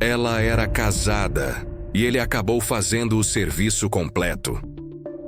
Ela era casada e ele acabou fazendo o serviço completo.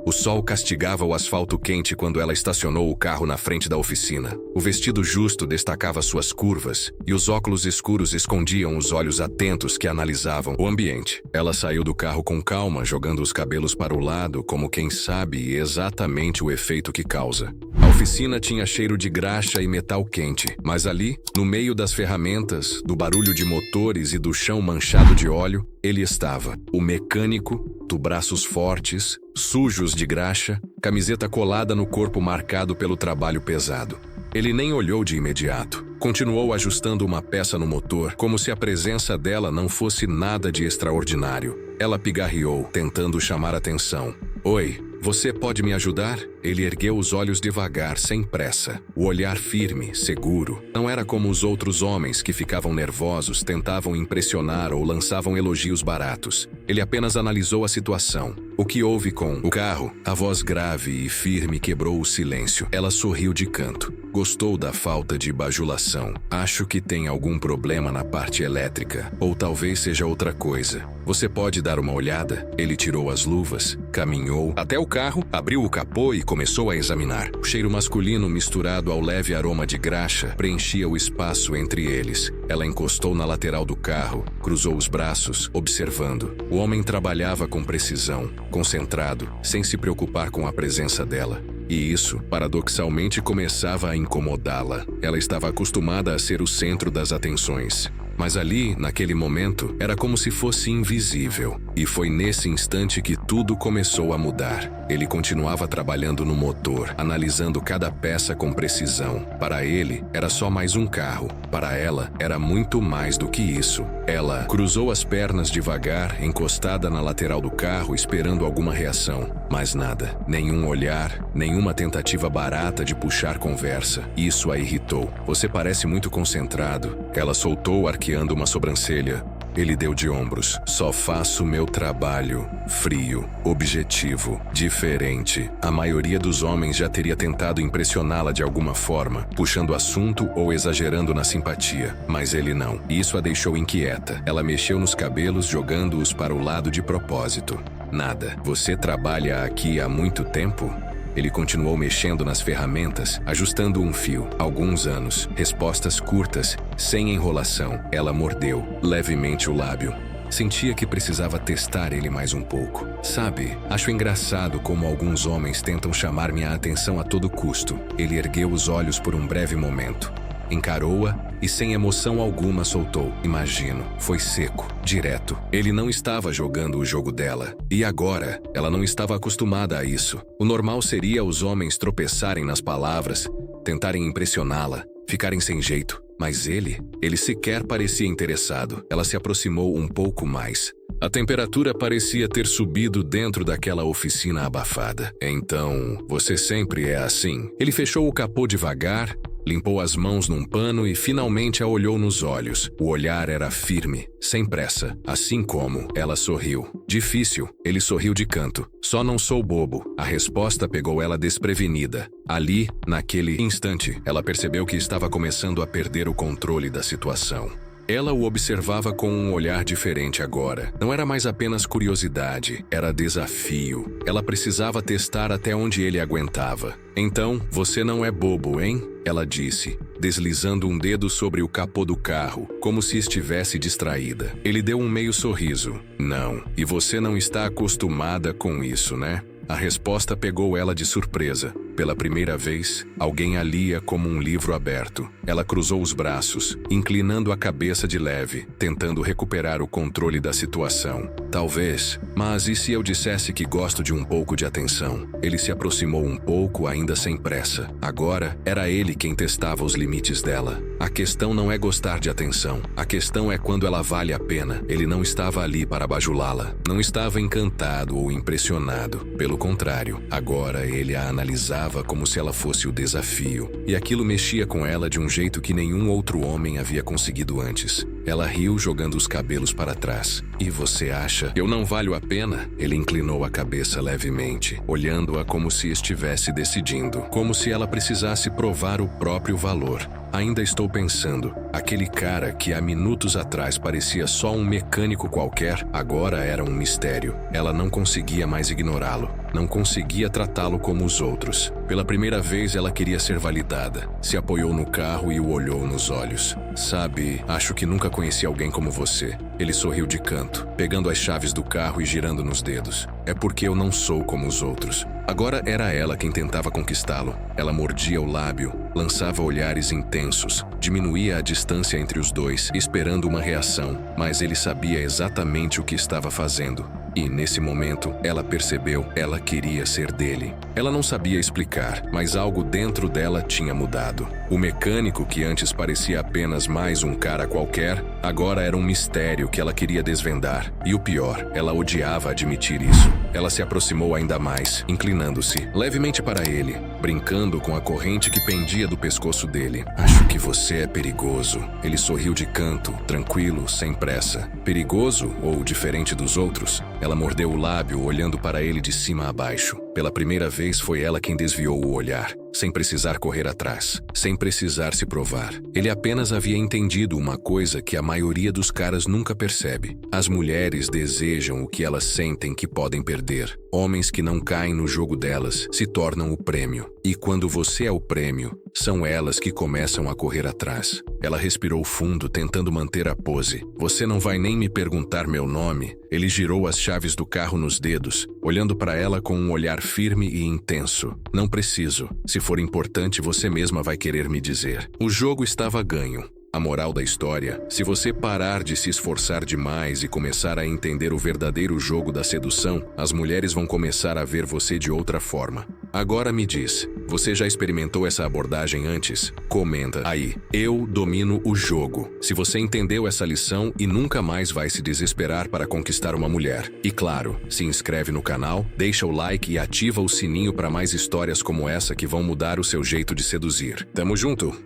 O sol castigava o asfalto quente quando ela estacionou o carro na frente da oficina. O vestido justo destacava suas curvas e os óculos escuros escondiam os olhos atentos que analisavam o ambiente. Ela saiu do carro com calma, jogando os cabelos para o lado, como quem sabe exatamente o efeito que causa. A oficina tinha cheiro de graxa e metal quente, mas ali, no meio das ferramentas, do barulho de motores e do chão manchado de óleo, ele estava, o mecânico, de braços fortes, sujos de graxa, camiseta colada no corpo marcado pelo trabalho pesado. Ele nem olhou de imediato. Continuou ajustando uma peça no motor, como se a presença dela não fosse nada de extraordinário. Ela pigarreou, tentando chamar atenção. Oi, você pode me ajudar? Ele ergueu os olhos devagar, sem pressa. O olhar firme, seguro. Não era como os outros homens que ficavam nervosos, tentavam impressionar ou lançavam elogios baratos. Ele apenas analisou a situação. O que houve com o carro? A voz grave e firme quebrou o silêncio. Ela sorriu de canto. Gostou da falta de bajulação. Acho que tem algum problema na parte elétrica. Ou talvez seja outra coisa. Você pode dar uma olhada? Ele tirou as luvas, caminhou até o carro, abriu o capô e começou a examinar. O cheiro masculino misturado ao leve aroma de graxa preenchia o espaço entre eles. Ela encostou na lateral do carro, cruzou os braços, observando. O homem trabalhava com precisão, concentrado, sem se preocupar com a presença dela. E isso, paradoxalmente, começava a incomodá-la. Ela estava acostumada a ser o centro das atenções. Mas ali, naquele momento, era como se fosse invisível. E foi nesse instante que tudo começou a mudar. Ele continuava trabalhando no motor, analisando cada peça com precisão. Para ele, era só mais um carro. Para ela, era muito mais do que isso. Ela cruzou as pernas devagar, encostada na lateral do carro, esperando alguma reação. Mas nada. Nenhum olhar, nenhuma tentativa barata de puxar conversa. Isso a irritou. Você parece muito concentrado. Ela soltou, arqueando uma sobrancelha. Ele deu de ombros. Só faço meu trabalho. Frio, objetivo, diferente. A maioria dos homens já teria tentado impressioná-la de alguma forma, puxando assunto ou exagerando na simpatia. Mas ele não. Isso a deixou inquieta. Ela mexeu nos cabelos, jogando-os para o lado de propósito. Nada. Você trabalha aqui há muito tempo? Ele continuou mexendo nas ferramentas, ajustando um fio. Alguns anos. Respostas curtas, sem enrolação. Ela mordeu levemente o lábio. Sentia que precisava testar ele mais um pouco. Sabe, acho engraçado como alguns homens tentam chamar minha atenção a todo custo. Ele ergueu os olhos por um breve momento. Encarou-a e sem emoção alguma soltou. Imagino, foi seco, direto. Ele não estava jogando o jogo dela. E agora, ela não estava acostumada a isso. O normal seria os homens tropeçarem nas palavras, tentarem impressioná-la, ficarem sem jeito. Mas ele sequer parecia interessado. Ela se aproximou um pouco mais. A temperatura parecia ter subido dentro daquela oficina abafada. Então, você sempre é assim. Ele fechou o capô devagar, limpou as mãos num pano e finalmente a olhou nos olhos. O olhar era firme, sem pressa, assim como ela sorriu. Difícil, ele sorriu de canto. Só não sou bobo. A resposta pegou ela desprevenida. Ali, naquele instante, ela percebeu que estava começando a perder o controle da situação. Ela o observava com um olhar diferente agora. Não era mais apenas curiosidade, era desafio. Ela precisava testar até onde ele aguentava. Então, você não é bobo, hein? Ela disse, deslizando um dedo sobre o capô do carro, como se estivesse distraída. Ele deu um meio sorriso. Não, e você não está acostumada com isso, né? A resposta pegou ela de surpresa. Pela primeira vez, alguém a lia como um livro aberto. Ela cruzou os braços, inclinando a cabeça de leve, tentando recuperar o controle da situação. Talvez, mas e se eu dissesse que gosto de um pouco de atenção? Ele se aproximou um pouco, ainda sem pressa. Agora, era ele quem testava os limites dela. A questão não é gostar de atenção. A questão é quando ela vale a pena. Ele não estava ali para bajulá-la. Não estava encantado ou impressionado. Pelo contrário, agora ele a analisava como se ela fosse o desafio. E aquilo mexia com ela de um jeito que nenhum outro homem havia conseguido antes. Ela riu, jogando os cabelos para trás. E você acha que eu não valho a pena? Ele inclinou a cabeça levemente, olhando-a como se estivesse decidindo, como se ela precisasse provar o próprio valor. Ainda estou pensando, aquele cara que há minutos atrás parecia só um mecânico qualquer, agora era um mistério. Ela não conseguia mais ignorá-lo, não conseguia tratá-lo como os outros. Pela primeira vez ela queria ser validada. Se apoiou no carro e o olhou nos olhos. Sabe, acho que nunca conheci alguém como você. Ele sorriu de canto, pegando as chaves do carro e girando nos dedos. É porque eu não sou como os outros. Agora era ela quem tentava conquistá-lo. Ela mordia o lábio, lançava olhares intensos, diminuía a distância entre os dois, esperando uma reação, mas ele sabia exatamente o que estava fazendo. E, nesse momento, ela percebeu, ela queria ser dele. Ela não sabia explicar, mas algo dentro dela tinha mudado. O mecânico, que antes parecia apenas mais um cara qualquer, agora era um mistério que ela queria desvendar. E o pior, ela odiava admitir isso. Ela se aproximou ainda mais, inclinando-se levemente para ele, brincando com a corrente que pendia do pescoço dele. Acho que você é perigoso. Ele sorriu de canto, tranquilo, sem pressa. Perigoso ou diferente dos outros? Ela mordeu o lábio, olhando para ele de cima a baixo. Pela primeira vez foi ela quem desviou o olhar, sem precisar correr atrás, sem precisar se provar. Ele apenas havia entendido uma coisa que a maioria dos caras nunca percebe. As mulheres desejam o que elas sentem que podem perder. Homens que não caem no jogo delas se tornam o prêmio. E quando você é o prêmio, são elas que começam a correr atrás. Ela respirou fundo, tentando manter a pose. Você não vai nem me perguntar meu nome? Ele girou as chaves do carro nos dedos, olhando para ela com um olhar firme e intenso. Não preciso. Se for importante, você mesma vai querer me dizer. O jogo estava ganho. A moral da história, se você parar de se esforçar demais e começar a entender o verdadeiro jogo da sedução, as mulheres vão começar a ver você de outra forma. Agora me diz, você já experimentou essa abordagem antes? Comenta aí. Eu domino o jogo. Se você entendeu essa lição e nunca mais vai se desesperar para conquistar uma mulher. E claro, se inscreve no canal, deixa o like e ativa o sininho para mais histórias como essa que vão mudar o seu jeito de seduzir. Tamo junto!